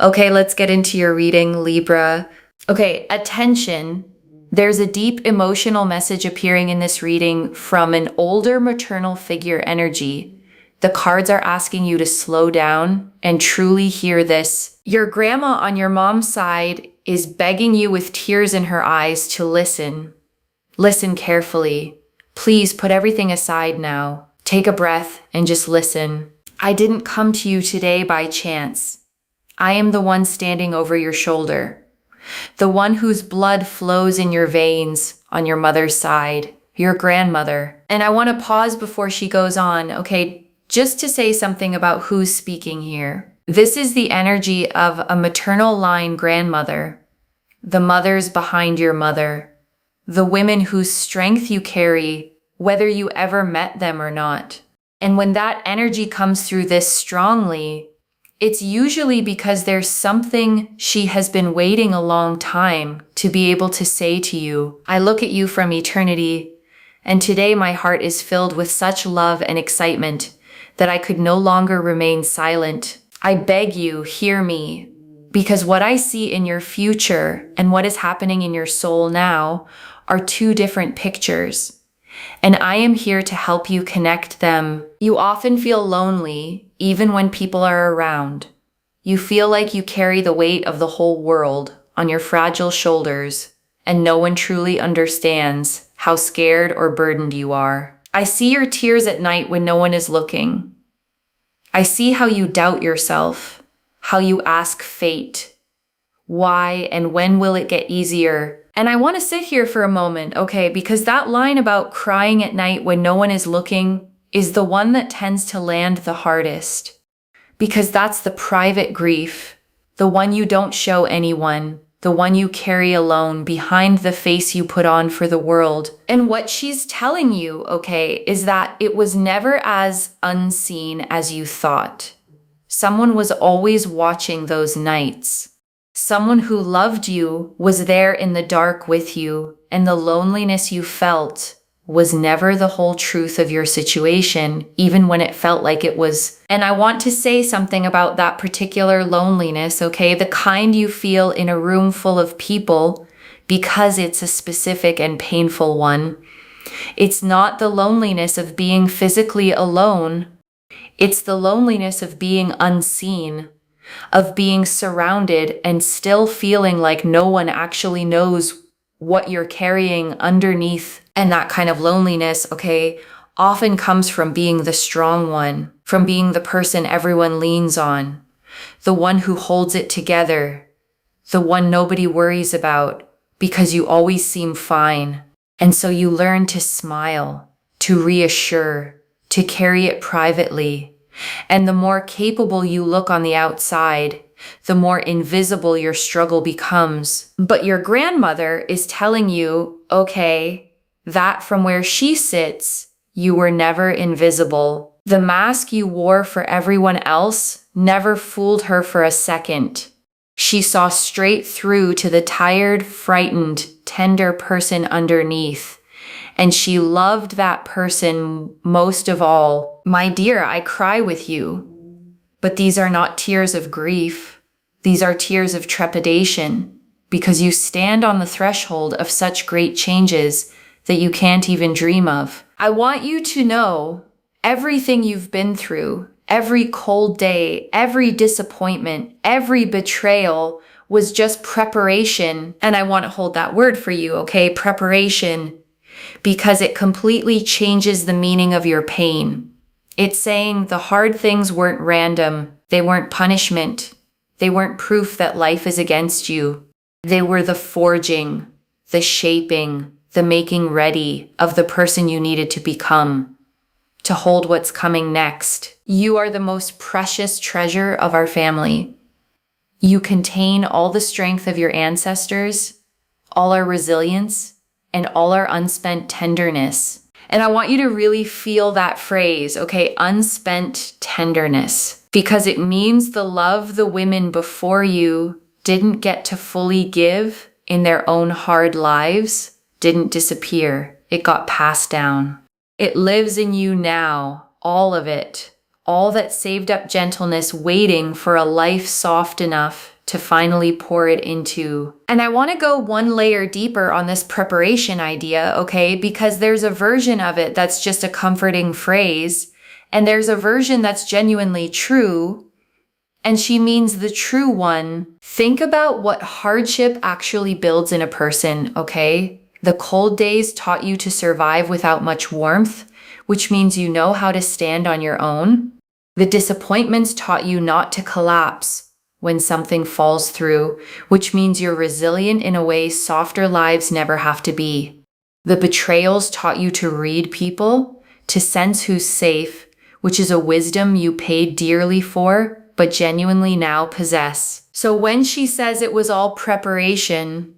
Okay, let's get into your reading, Libra. Okay, attention. There's a deep emotional message appearing in this reading from an older maternal figure energy. The cards are asking you to slow down and truly hear this. Your grandma on your mom's side is begging you with tears in her eyes to listen. Listen carefully. Please put everything aside now. Take a breath and just listen. I didn't come to you today by chance. I am the one standing over your shoulder. The one whose blood flows in your veins on your mother's side, your grandmother. And I want to pause before she goes on, okay, just to say something about who's speaking here. This is the energy of a maternal line grandmother, the mothers behind your mother, the women whose strength you carry, whether you ever met them or not. And when that energy comes through this strongly, it's usually because there's something she has been waiting a long time to be able to say to you. I look at you from eternity, and today my heart is filled with such love and excitement that I could no longer remain silent. I beg you, hear me, because what I see in your future and what is happening in your soul now are two different pictures. And I am here to help you connect them. You often feel lonely, even when people are around. You feel like you carry the weight of the whole world on your fragile shoulders, and no one truly understands how scared or burdened you are. I see your tears at night when no one is looking. I see how you doubt yourself, how you ask fate, why and when will it get easier? And I want to sit here for a moment, okay, because that line about crying at night when no one is looking is the one that tends to land the hardest. Because that's the private grief, the one you don't show anyone, the one you carry alone behind the face you put on for the world. And what she's telling you, okay, is that it was never as unseen as you thought. Someone was always watching those nights. Someone who loved you was there in the dark with you, and the loneliness you felt was never the whole truth of your situation, even when it felt like it was. And I want to say something about that particular loneliness, okay? The kind you feel in a room full of people because it's a specific and painful one. It's not the loneliness of being physically alone. It's the loneliness of being unseen, of being surrounded and still feeling like no one actually knows what you're carrying underneath. And that kind of loneliness, okay, often comes from being the strong one, from being the person everyone leans on, the one who holds it together, the one nobody worries about because you always seem fine. And so you learn to smile, to reassure, to carry it privately. And the more capable you look on the outside, the more invisible your struggle becomes. But your grandmother is telling you, okay, that from where she sits, you were never invisible. The mask you wore for everyone else never fooled her for a second. She saw straight through to the tired, frightened, tender person underneath. And she loved that person most of all. My dear, I cry with you. But these are not tears of grief. These are tears of trepidation, because you stand on the threshold of such great changes that you can't even dream of. I want you to know everything you've been through, every cold day, every disappointment, every betrayal was just preparation. And I want to hold that word for you, okay? Preparation. Because it completely changes the meaning of your pain. It's saying the hard things weren't random. They weren't punishment. They weren't proof that life is against you. They were the forging, the shaping, the making ready of the person you needed to become, to hold what's coming next. You are the most precious treasure of our family. You contain all the strength of your ancestors, all our resilience, and all our unspent tenderness. And I want you to really feel that phrase, okay? Unspent tenderness. Because it means the love the women before you didn't get to fully give in their own hard lives didn't disappear. It got passed down. It lives in you now, all of it. all that saved up gentleness waiting for a life soft enough to finally pour it into. And I want to go one layer deeper on this preparation idea, okay? Because there's a version of it that's just a comforting phrase, and there's a version that's genuinely true, and she means the true one. Think about what hardship actually builds in a person, okay? The cold days taught you to survive without much warmth, which means you know how to stand on your own. The disappointments taught you not to collapse when something falls through, which means you're resilient in a way softer lives never have to be. The betrayals taught you to read people, to sense who's safe, which is a wisdom you paid dearly for, but genuinely now possess. So when she says it was all preparation,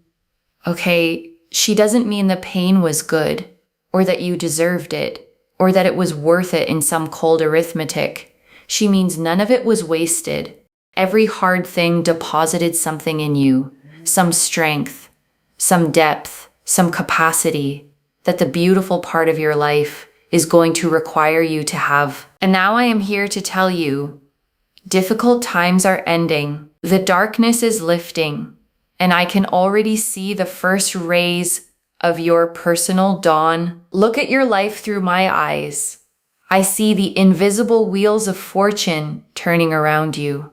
okay, she doesn't mean the pain was good, or that you deserved it, or that it was worth it in some cold arithmetic. She means none of it was wasted. Every hard thing deposited something in you, some strength, some depth, some capacity that the beautiful part of your life is going to require you to have. And now I am here to tell you, difficult times are ending. The darkness is lifting, and I can already see the first rays of your personal dawn. Look at your life through my eyes. I see the invisible wheels of fortune turning around you.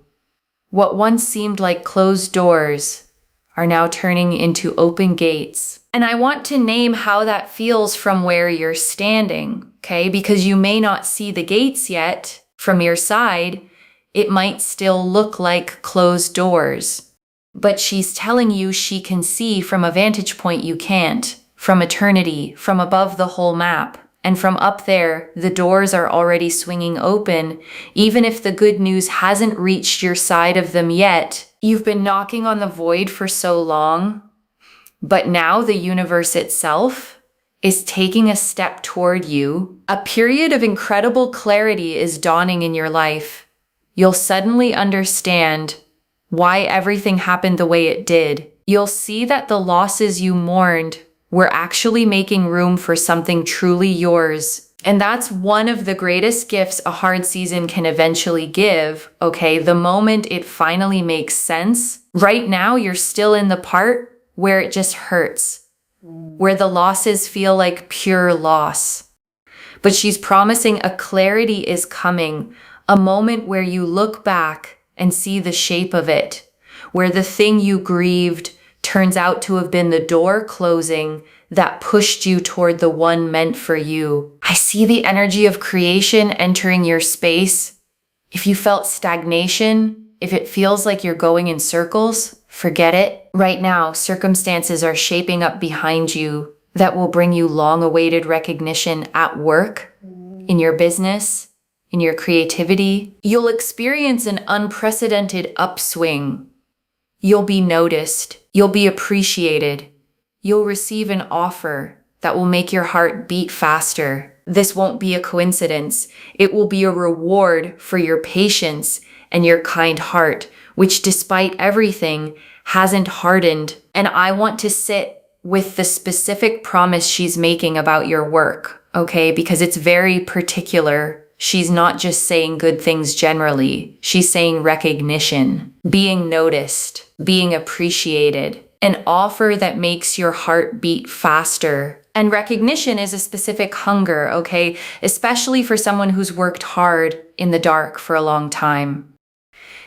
What once seemed like closed doors are now turning into open gates. And I want to name how that feels from where you're standing, okay? Because you may not see the gates yet from your side. It might still look like closed doors. But she's telling you she can see from a vantage point you can't, from eternity, from above the whole map. And from up there, the doors are already swinging open. Even if the good news hasn't reached your side of them yet, you've been knocking on the void for so long. But now the universe itself is taking a step toward you. A period of incredible clarity is dawning in your life. You'll suddenly understand why everything happened the way it did. You'll see that the losses you mourned were actually making room for something truly yours. And that's one of the greatest gifts a hard season can eventually give, okay? The moment it finally makes sense. Right now, you're still in the part where it just hurts, where the losses feel like pure loss. But she's promising a clarity is coming, a moment where you look back and see the shape of it, where the thing you grieved turns out to have been the door closing that pushed you toward the one meant for you. I see the energy of creation entering your space. If you felt stagnation, if it feels like you're going in circles, forget it. Right now, circumstances are shaping up behind you that will bring you long-awaited recognition at work, in your business, in your creativity. You'll experience an unprecedented upswing. You'll be noticed. You'll be appreciated. You'll receive an offer that will make your heart beat faster. This won't be a coincidence. It will be a reward for your patience and your kind heart, which despite everything hasn't hardened. And I want to sit with the specific promise she's making about your work, okay? Because it's very particular. She's not just saying good things generally. She's saying recognition, being noticed, being appreciated, an offer that makes your heart beat faster. And recognition is a specific hunger, okay? Especially for someone who's worked hard in the dark for a long time.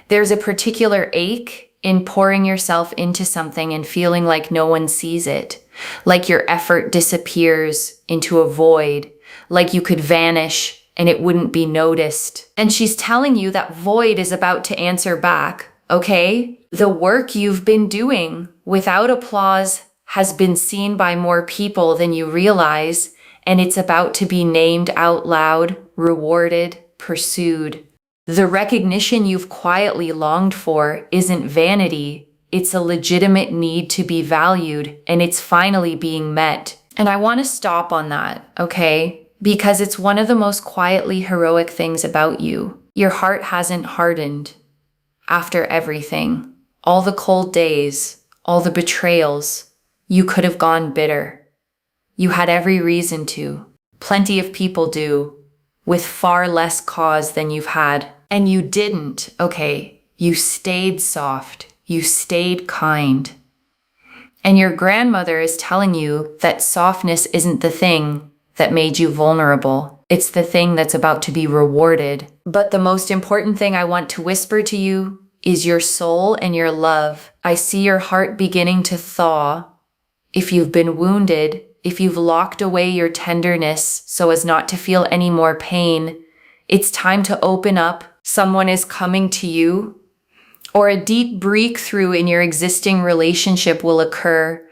There's a particular ache in pouring yourself into something and feeling like no one sees it, like your effort disappears into a void, like you could vanish and it wouldn't be noticed. And she's telling you that void is about to answer back, okay? The work you've been doing without applause has been seen by more people than you realize, and it's about to be named out loud, rewarded, pursued. The recognition you've quietly longed for isn't vanity. It's a legitimate need to be valued, and it's finally being met. And I want to stop on that, okay? Because it's one of the most quietly heroic things about you. Your heart hasn't hardened after everything. All the cold days, all the betrayals, you could have gone bitter. You had every reason to. Plenty of people do. with far less cause than you've had. And you didn't, okay? You stayed soft. You stayed kind. And your grandmother is telling you that softness isn't the thing that made you vulnerable. It's the thing that's about to be rewarded. But the most important thing I want to whisper to you is your soul and your love. I see your heart beginning to thaw. If you've been wounded, if you've locked away your tenderness so as not to feel any more pain, it's time to open up. Someone is coming to you, or a deep breakthrough in your existing relationship will occur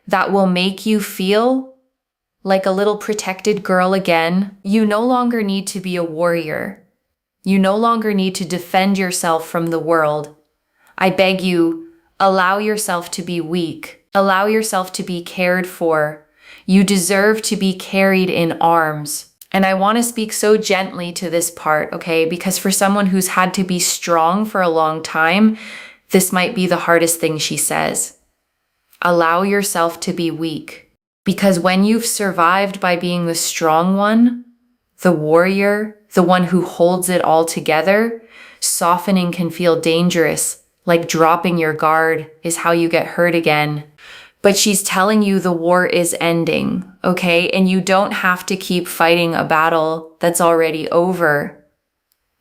that will make you feel like a little protected girl again. You no longer need to be a warrior. You no longer need to defend yourself from the world. I beg you, allow yourself to be weak. Allow yourself to be cared for. You deserve to be carried in arms. And I want to speak so gently to this part, okay? Because for someone who's had to be strong for a long time, this might be the hardest thing she says. Allow yourself to be weak. Because when you've survived by being the strong one, the warrior, the one who holds it all together, softening can feel dangerous, like dropping your guard is how you get hurt again. But she's telling you the war is ending, okay? And you don't have to keep fighting a battle that's already over.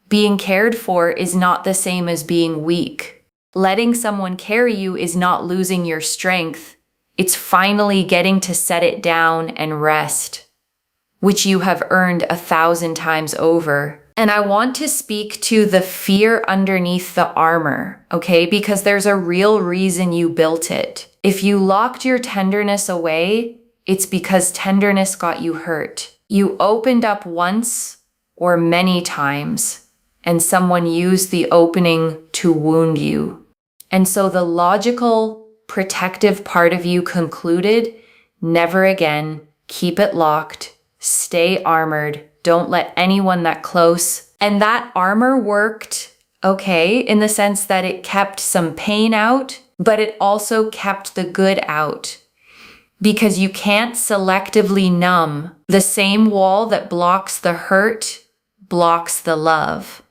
Being cared for is not the same as being weak. Letting someone carry you is not losing your strength. It's finally getting to set it down and rest, which you have earned 1,000 times over. And I want to speak to the fear underneath the armor, okay? Because there's a real reason you built it. If you locked your tenderness away, it's because tenderness got you hurt. You opened up once or many times, and someone used the opening to wound you. And so the logical, protective part of you concluded, never again, keep it locked, stay armored, don't let anyone that close. And that armor worked, okay, in the sense that it kept some pain out, but it also kept the good out. Because you can't selectively numb. The same wall that blocks the hurt blocks the love,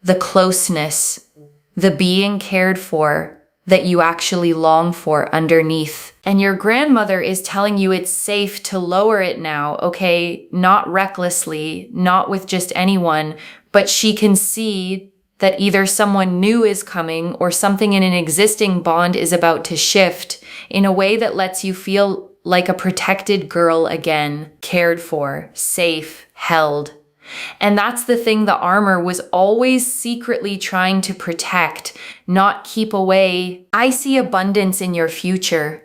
the closeness, the being cared for that you actually long for underneath. And your grandmother is telling you it's safe to lower it now, okay? Not recklessly, not with just anyone, but she can see that either someone new is coming or something in an existing bond is about to shift in a way that lets you feel like a protected girl again, cared for, safe, held. And that's the thing the armor was always secretly trying to protect, not keep away. I see abundance in your future,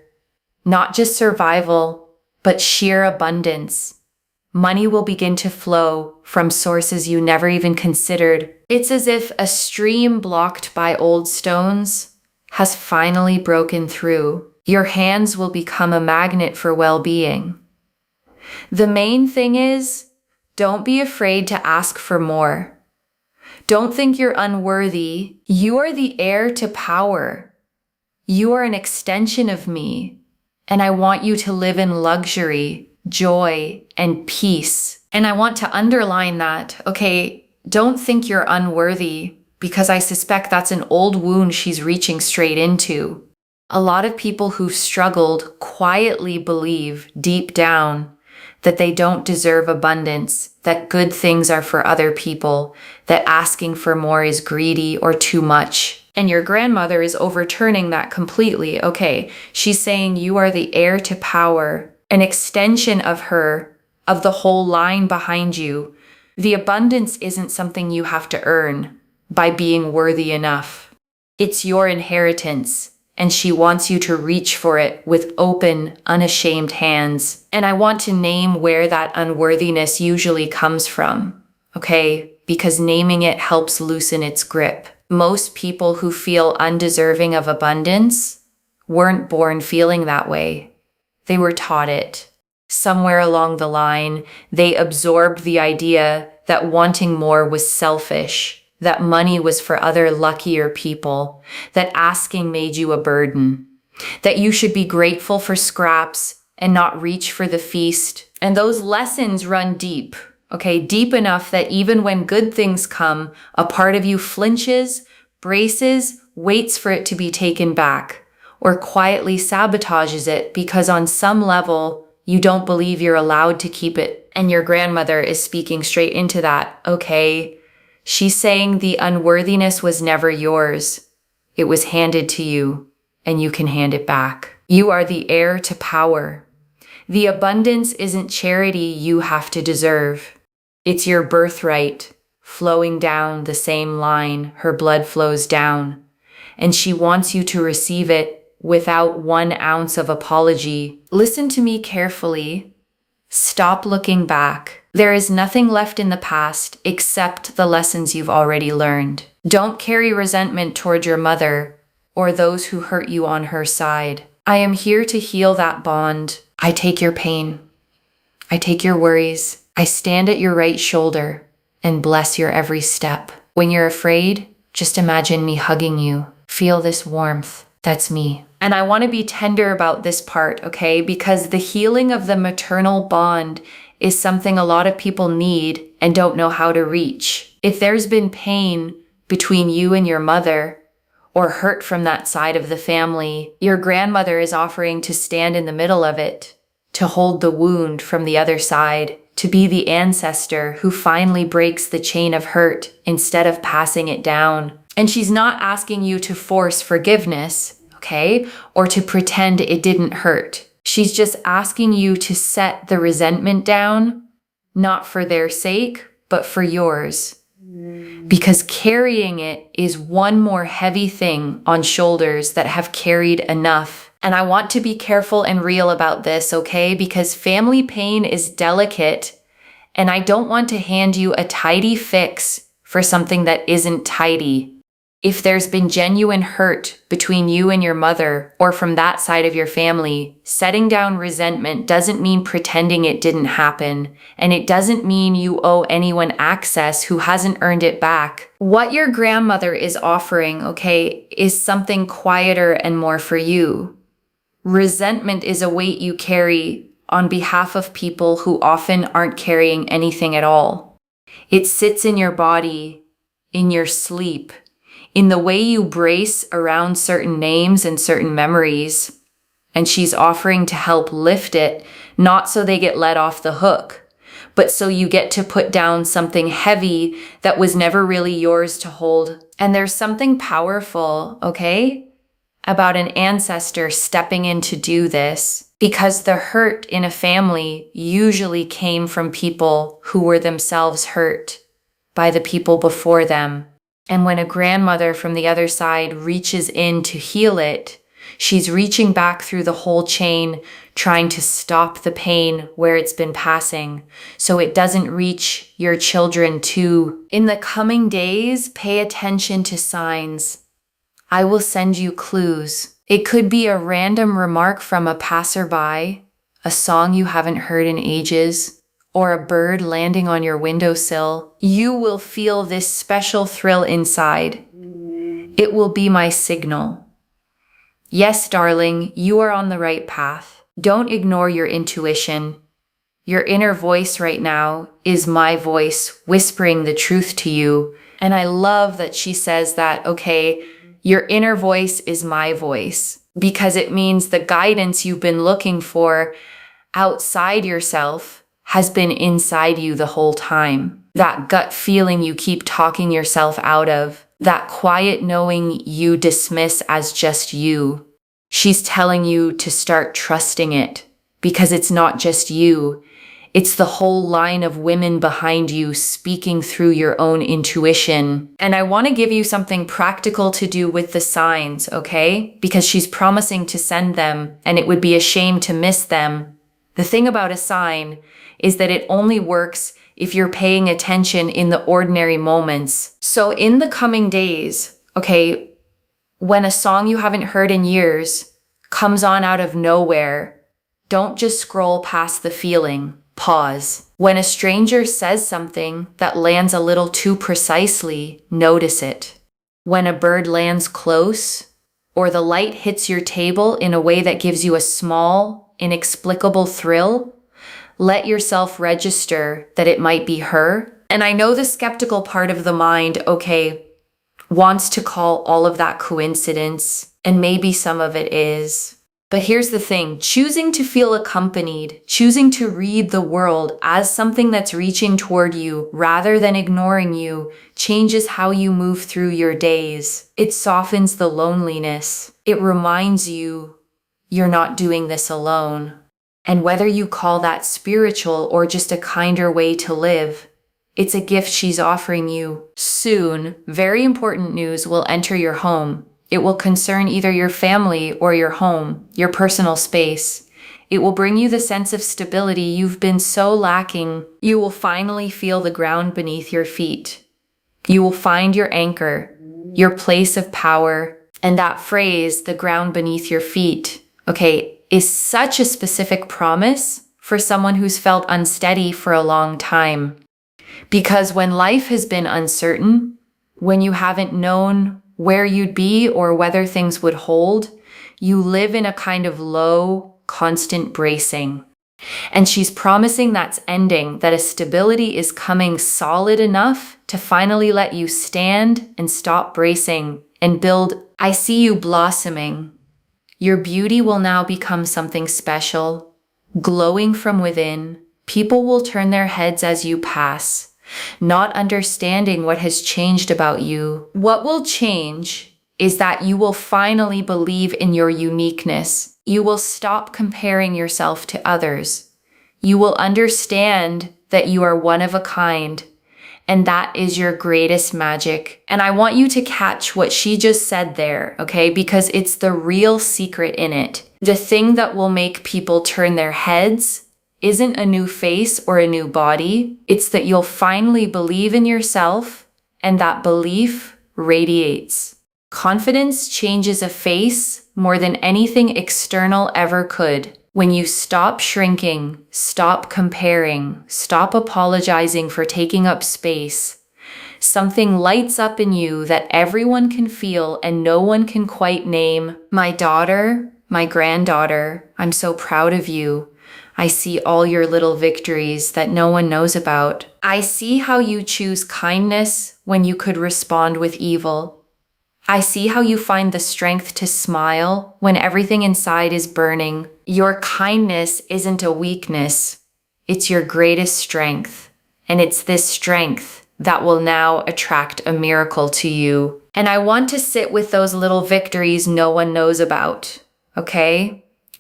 not just survival, but sheer abundance. Money will begin to flow from sources you never even considered. It's as if a stream blocked by old stones has finally broken through. Your hands will become a magnet for well-being. The main thing is, don't be afraid to ask for more. Don't think you're unworthy. You are the heir to power. You are an extension of me, and I want you to live in luxury, joy, and peace. And I want to underline that, okay, don't think you're unworthy, because I suspect that's an old wound she's reaching straight into. A lot of people who've struggled quietly believe deep down that they don't deserve abundance, that good things are for other people, that asking for more is greedy or too much. And your grandmother is overturning that completely. Okay, she's saying you are the heir to power, an extension of her, of the whole line behind you. The abundance isn't something you have to earn by being worthy enough. It's your inheritance, and she wants you to reach for it with open, unashamed hands. And I want to name where that unworthiness usually comes from, okay? Because naming it helps loosen its grip. Most people who feel undeserving of abundance weren't born feeling that way. They were taught it. Somewhere along the line, they absorbed the idea that wanting more was selfish, that money was for other luckier people, that asking made you a burden, that you should be grateful for scraps and not reach for the feast. And those lessons run deep, okay? Deep enough that even when good things come, a part of you flinches, braces, waits for it to be taken back, or quietly sabotages it because on some level, you don't believe you're allowed to keep it. And your grandmother is speaking straight into that, okay? She's saying the unworthiness was never yours. It was handed to you, and you can hand it back. You are the heir to power. The abundance isn't charity you have to deserve. It's your birthright, flowing down the same line her blood flows down. And she wants you to receive it without 1 ounce of apology. Listen to me carefully. Stop looking back. There is nothing left in the past except the lessons you've already learned. Don't carry resentment toward your mother or those who hurt you on her side. I am here to heal that bond. I take your pain. I take your worries. I stand at your right shoulder and bless your every step. When you're afraid, just imagine me hugging you. Feel this warmth. That's me. And I want to be tender about this part, okay? Because the healing of the maternal bond is something a lot of people need and don't know how to reach. If there's been pain between you and your mother, or hurt from that side of the family, your grandmother is offering to stand in the middle of it, to hold the wound from the other side, to be the ancestor who finally breaks the chain of hurt instead of passing it down. And she's not asking you to force forgiveness, okay? Or to pretend it didn't hurt. She's just asking you to set the resentment down, not for their sake, but for yours. Because carrying it is one more heavy thing on shoulders that have carried enough. And I want to be careful and real about this, okay? Because family pain is delicate, and I don't want to hand you a tidy fix for something that isn't tidy. If there's been genuine hurt between you and your mother or from that side of your family, setting down resentment doesn't mean pretending it didn't happen, and it doesn't mean you owe anyone access who hasn't earned it back. What your grandmother is offering, okay, is something quieter and more for you. Resentment is a weight you carry on behalf of people who often aren't carrying anything at all. It sits in your body, in your sleep, in the way you brace around certain names and certain memories. And she's offering to help lift it, not so they get let off the hook, but so you get to put down something heavy that was never really yours to hold. And there's something powerful, okay, about an ancestor stepping in to do this, because the hurt in a family usually came from people who were themselves hurt by the people before them. And when a grandmother from the other side reaches in to heal it, she's reaching back through the whole chain, trying to stop the pain where it's been passing, so it doesn't reach your children too. In the coming days, pay attention to signs. I will send you clues. It could be a random remark from a passerby, a song you haven't heard in ages, or a bird landing on your windowsill. You will feel this special thrill inside. It will be my signal. Yes, darling, you are on the right path. Don't ignore your intuition. Your inner voice right now is my voice whispering the truth to you. And I love that she says that, okay, your inner voice is my voice, because it means the guidance you've been looking for outside yourself has been inside you the whole time. That gut feeling you keep talking yourself out of, that quiet knowing you dismiss as just you. She's telling you to start trusting it, because it's not just you. It's the whole line of women behind you speaking through your own intuition. And I want to give you something practical to do with the signs, okay? Because she's promising to send them, and it would be a shame to miss them. The thing about a sign is that it only works if you're paying attention in the ordinary moments. So in the coming days, okay, when a song you haven't heard in years comes on out of nowhere, don't just scroll past the feeling. Pause. When a stranger says something that lands a little too precisely, notice it. When a bird lands close, or the light hits your table in a way that gives you a small, inexplicable thrill, Let yourself register that it might be her. And I know the skeptical part of the mind, wants to call all of that coincidence, and maybe some of it is. But here's the thing, choosing to feel accompanied, choosing to read the world as something that's reaching toward you rather than ignoring you, changes how you move through your days. It softens the loneliness. It reminds you you're not doing this alone. And whether you call that spiritual or just a kinder way to live, it's a gift she's offering you. Soon, very important news will enter your home. It will concern either your family or your home, your personal space. It will bring you the sense of stability you've been so lacking. You will finally feel the ground beneath your feet. You will find your anchor, your place of power. And that phrase, the ground beneath your feet, is such a specific promise for someone who's felt unsteady for a long time. Because when life has been uncertain, when you haven't known where you'd be or whether things would hold, you live in a kind of low, constant bracing. And she's promising that's ending, that a stability is coming solid enough to finally let you stand and stop bracing and build. I see you blossoming. Your beauty will now become something special, glowing from within. People will turn their heads as you pass, not understanding what has changed about you. What will change is that you will finally believe in your uniqueness. You will stop comparing yourself to others. You will understand that you are one of a kind, and that is your greatest magic. And I want you to catch what she just said there, because it's the real secret in it. The thing that will make people turn their heads isn't a new face or a new body. It's that you'll finally believe in yourself, and that belief radiates. Confidence changes a face more than anything external ever could. When you stop shrinking, stop comparing, stop apologizing for taking up space, something lights up in you that everyone can feel and no one can quite name. My daughter, my granddaughter, I'm so proud of you. I see all your little victories that no one knows about. I see how you choose kindness when you could respond with evil. I see how you find the strength to smile when everything inside is burning. Your kindness isn't a weakness. It's your greatest strength. And it's this strength that will now attract a miracle to you. And I want to sit with those little victories no one knows about,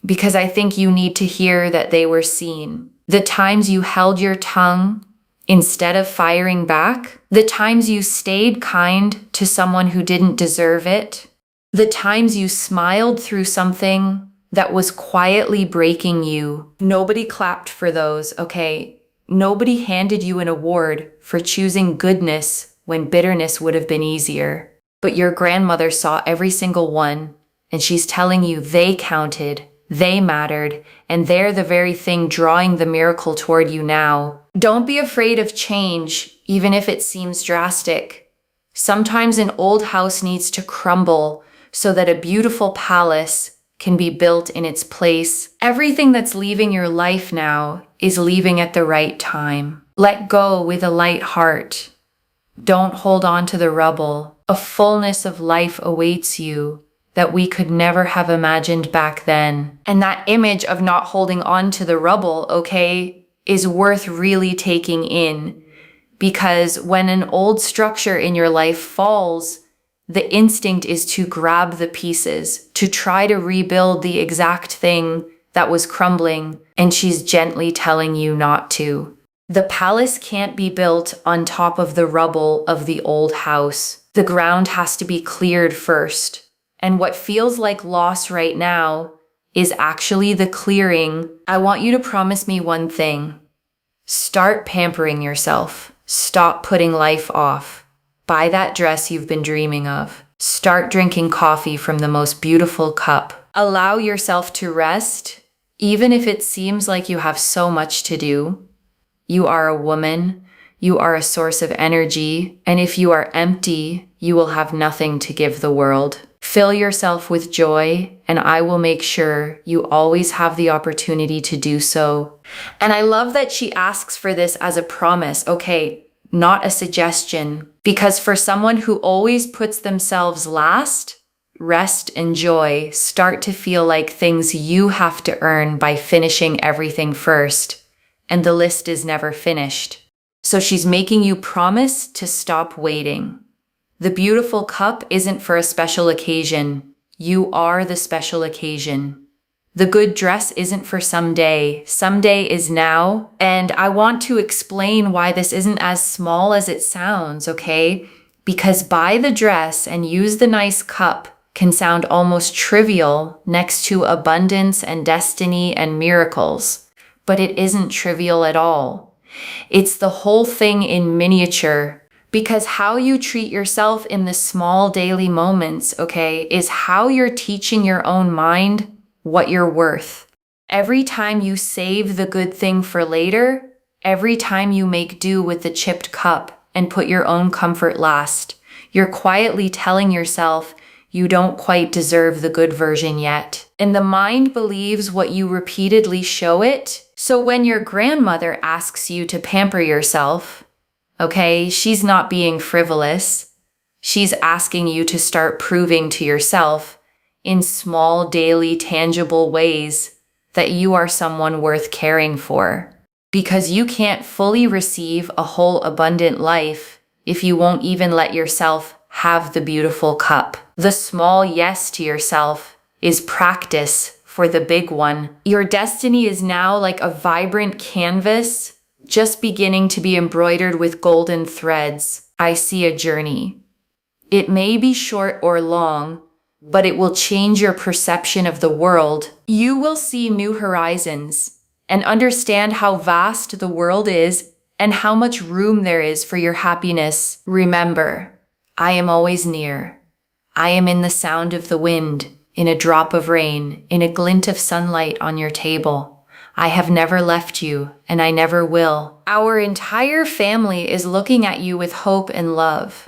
because I think you need to hear that they were seen. The times you held your tongue instead of firing back, the times you stayed kind to someone who didn't deserve it, the times you smiled through something that was quietly breaking you. Nobody clapped for those, Nobody handed you an award for choosing goodness when bitterness would have been easier. But your grandmother saw every single one, and she's telling you they counted. They mattered, and they're the very thing drawing the miracle toward you now. Don't be afraid of change, even if it seems drastic. Sometimes an old house needs to crumble so that a beautiful palace can be built in its place. Everything that's leaving your life now is leaving at the right time. Let go with a light heart. Don't hold on to the rubble. A fullness of life awaits you that we could never have imagined back then. And that image of not holding on to the rubble, is worth really taking in. Because when an old structure in your life falls, the instinct is to grab the pieces, to try to rebuild the exact thing that was crumbling, and she's gently telling you not to. The palace can't be built on top of the rubble of the old house. The ground has to be cleared first. And what feels like loss right now is actually the clearing. I want you to promise me one thing. Start pampering yourself. Stop putting life off. Buy that dress you've been dreaming of. Start drinking coffee from the most beautiful cup. Allow yourself to rest, even if it seems like you have so much to do. You are a woman. You are a source of energy. And if you are empty, you will have nothing to give the world. Fill yourself with joy, and I will make sure you always have the opportunity to do so. And I love that she asks for this as a promise, okay, not a suggestion. Because for someone who always puts themselves last, rest and joy start to feel like things you have to earn by finishing everything first. And the list is never finished. So she's making you promise to stop waiting. The beautiful cup isn't for a special occasion. You are the special occasion. The good dress isn't for someday. Someday is now. And I want to explain why this isn't as small as it sounds, okay? Because buy the dress and use the nice cup can sound almost trivial next to abundance and destiny and miracles. But it isn't trivial at all. It's the whole thing in miniature. Because how you treat yourself in the small daily moments, okay, is how you're teaching your own mind what you're worth. Every time you save the good thing for later, every time you make do with the chipped cup and put your own comfort last, you're quietly telling yourself you don't quite deserve the good version yet. And the mind believes what you repeatedly show it. So when your grandmother asks you to pamper yourself, okay, she's not being frivolous. She's asking you to start proving to yourself in small, daily, tangible ways that you are someone worth caring for. Because you can't fully receive a whole abundant life if you won't even let yourself have the beautiful cup. The small yes to yourself is practice for the big one. Your destiny is now like a vibrant canvas just beginning to be embroidered with golden threads. I see a journey. It may be short or long, but it will change your perception of the world. You will see new horizons and understand how vast the world is and how much room there is for your happiness. Remember, I am always near. I am in the sound of the wind, in a drop of rain, in a glint of sunlight on your table. I have never left you, and I never will. Our entire family is looking at you with hope and love.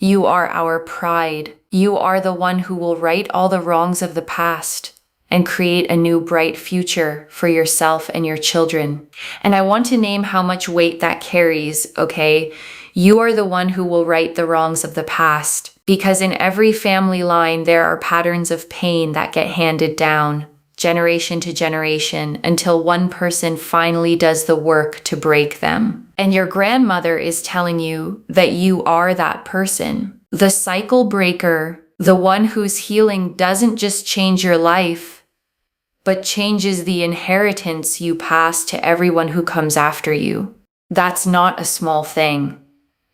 You are our pride. You are the one who will right all the wrongs of the past and create a new bright future for yourself and your children. And I want to name how much weight that carries, okay? You are the one who will right the wrongs of the past, because in every family line there are patterns of pain that get handed down, generation to generation, until one person finally does the work to break them. And your grandmother is telling you that you are that person. The cycle breaker, the one whose healing doesn't just change your life, but changes the inheritance you pass to everyone who comes after you. That's not a small thing.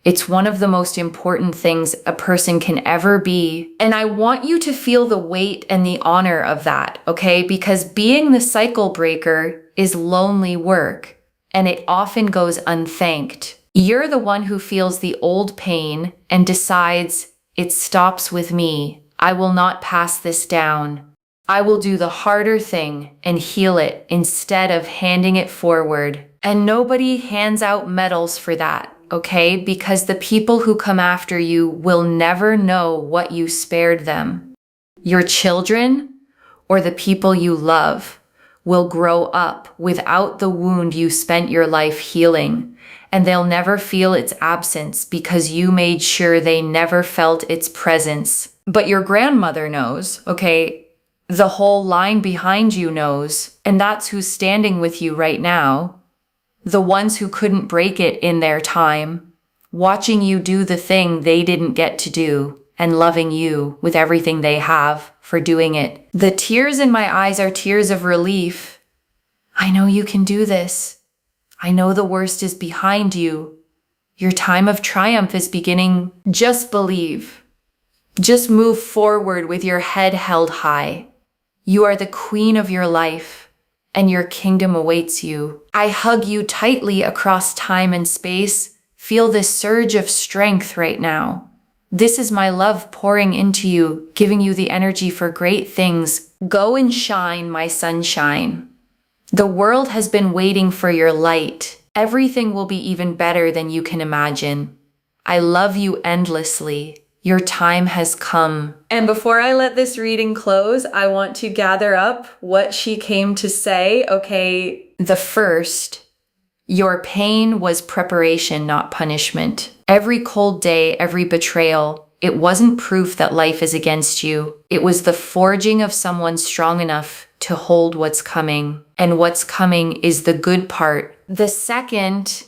It's one of the most important things a person can ever be. And I want you to feel the weight and the honor of that, okay? Because being the cycle breaker is lonely work, and it often goes unthanked. You're the one who feels the old pain and decides, it stops with me. I will not pass this down. I will do the harder thing and heal it instead of handing it forward. And nobody hands out medals for that. Okay? Because the people who come after you will never know what you spared them. Your children or the people you love will grow up without the wound you spent your life healing, and they'll never feel its absence because you made sure they never felt its presence. But your grandmother knows, okay? The whole line behind you knows, and that's who's standing with you right now. The ones who couldn't break it in their time, watching you do the thing they didn't get to do, and loving you with everything they have for doing it. The tears in my eyes are tears of relief. I know you can do this. I know the worst is behind you. Your time of triumph is beginning. Just believe. Just move forward with your head held high. You are the queen of your life, and your kingdom awaits you. I hug you tightly across time and space. Feel this surge of strength right now. This is my love pouring into you, giving you the energy for great things. Go and shine, my sunshine. The world has been waiting for your light. Everything will be even better than you can imagine. I love you endlessly. Your time has come. And before I let this reading close, I want to gather up what she came to say. Okay, the first, your pain was preparation, not punishment. Every cold day, every betrayal, it wasn't proof that life is against you. It was the forging of someone strong enough to hold what's coming. And what's coming is the good part. The second,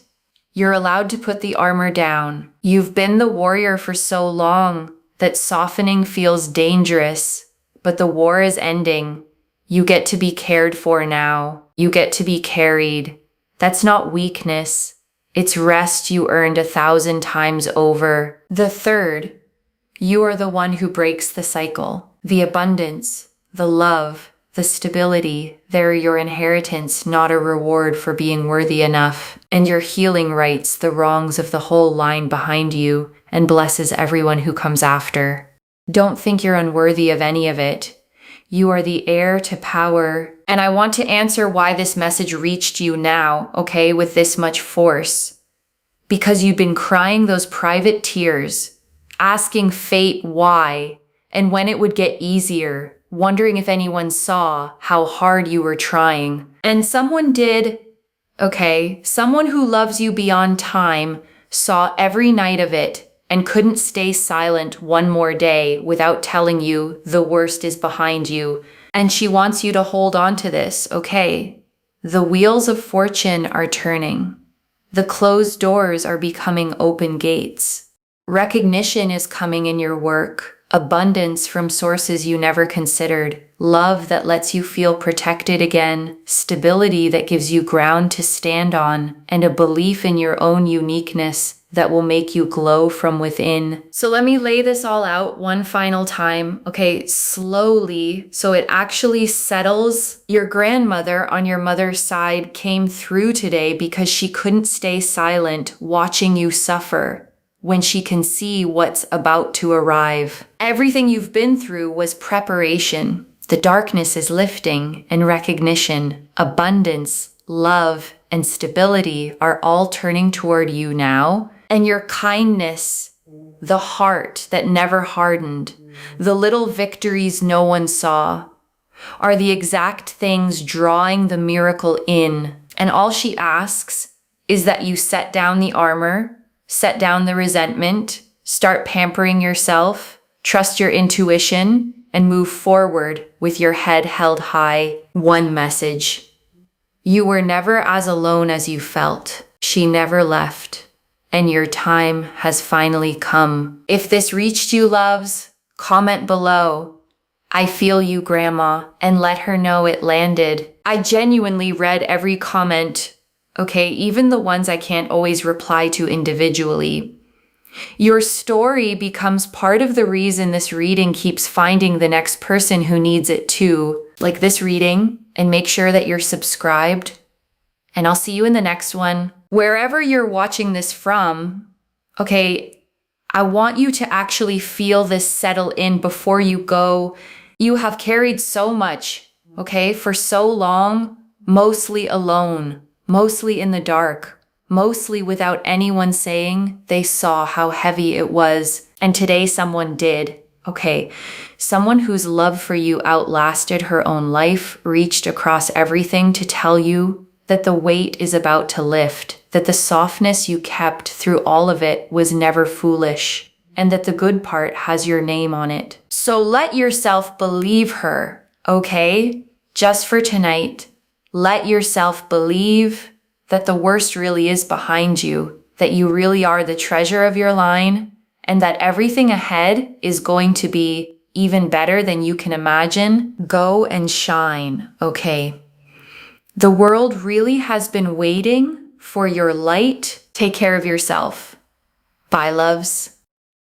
you're allowed to put the armor down. You've been the warrior for so long that softening feels dangerous, but the war is ending. You get to be cared for now. You get to be carried. That's not weakness. It's rest you earned 1,000 times over. The third, you are the one who breaks the cycle. The abundance, the love, the stability, they're your inheritance, not a reward for being worthy enough. And your healing rights the wrongs of the whole line behind you and blesses everyone who comes after. Don't think you're unworthy of any of it. You are the heir to power. And I want to answer why this message reached you now, okay, with this much force. Because you've been crying those private tears, asking fate why, and when it would get easier, wondering if anyone saw how hard you were trying. And someone did, okay, someone who loves you beyond time saw every night of it and couldn't stay silent one more day without telling you the worst is behind you. And she wants you to hold on to this, okay? The wheels of fortune are turning. The closed doors are becoming open gates. Recognition is coming in your work. Abundance from sources you never considered. Love that lets you feel protected again. Stability that gives you ground to stand on. And a belief in your own uniqueness that will make you glow from within. So let me lay this all out one final time, okay, slowly, so it actually settles. Your grandmother on your mother's side came through today because she couldn't stay silent watching you suffer when she can see what's about to arrive. Everything you've been through was preparation. The darkness is lifting, and recognition, abundance, love, and stability are all turning toward you now. And your kindness, the heart that never hardened, the little victories no one saw, are the exact things drawing the miracle in. And all she asks is that you set down the armor, set down the resentment, start pampering yourself, trust your intuition, and move forward with your head held high. One message. You were never as alone as you felt. She never left. And your time has finally come. If this reached you, loves, comment below. I feel you, Grandma, and let her know it landed. I genuinely read every comment, okay, even the ones I can't always reply to individually. Your story becomes part of the reason this reading keeps finding the next person who needs it too. Like this reading, and make sure that you're subscribed. And I'll see you in the next one. Wherever you're watching this from, okay, I want you to actually feel this settle in before you go. You have carried so much, okay, for so long, mostly alone, mostly in the dark, mostly without anyone saying they saw how heavy it was. And today someone did, okay? Someone whose love for you outlasted her own life, reached across everything to tell you that the weight is about to lift, that the softness you kept through all of it was never foolish, and that the good part has your name on it. So let yourself believe her, okay? Just for tonight, let yourself believe that the worst really is behind you, that you really are the treasure of your line, and that everything ahead is going to be even better than you can imagine. Go and shine, okay? The world really has been waiting for your light. Take care of yourself. Bye, loves.